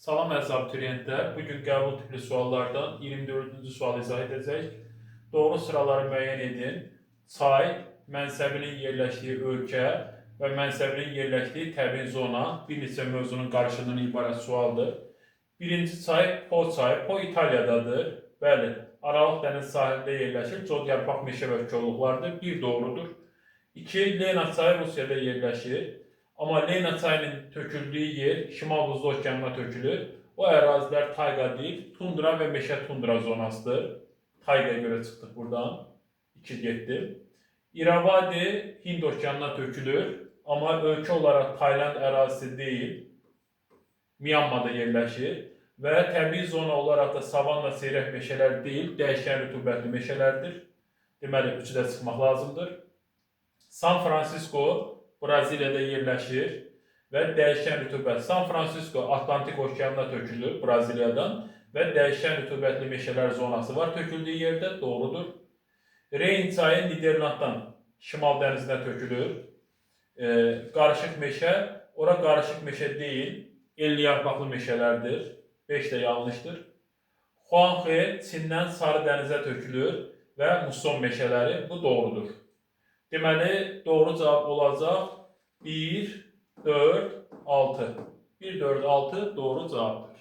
Salam əziz abituriyentlər. Bugün qəbul tipli suallardan 24-cü sualı izah edəcək. Doğru sıraları müəyyən edin. Çay, mənsəbinin yerləşdiyi ölkə və mənsəbinin yerləşdiyi təbii zona bir neçə mövzunun qarşılığından ibarət sualdır. Birinci çay Po çayı. Po İtaliyadadır. Bəli, Aralıq dəniz sahilində yerləşir. Cod yarpaq meşə və kolluqlardır. Bir doğrudur. 2. Lena çayı Rusiyada yerləşir. Amma Lena çayının töküldüyü yer Şimal Buzlu Okeanına tökülür. O ərazilər tayqa deyil, tundra və meşə tundra zonasıdır. Tayqaya görə çıxdıq buradan. 2 getdi. İravadi Hind Okeanına tökülür. Amma ölkə olaraq Tayland ərazisi deyil. Myanmada yerləşir. Və təbii zona olaraq da savanna seyrək meşələr deyil, dəyişkən rütubətli meşələrdir. Deməli, 3-də çıxmaq lazımdır. San Francisco Braziliyada yerləşir və dəyişkən rütubət. San Francisco Atlantik Okeanına tökülür Braziliyadan və dəyişkən rütubətli meşələr zonası var töküldüyü yerdə, doğrudur. Reyn çayı Niderlanddan Şimal dənizinə tökülür. Qarışıq meşə, ora qarışıq meşə deyil, elli yarpaqlı meşələrdir. 5 də yanlışdır. Xuanxe Çindən Sarı dənizə tökülür və muson meşələri, bu doğrudur. Deməli, doğru cavab olacaq 1, 4, 6. 1, 4, 6 doğru cavabdır.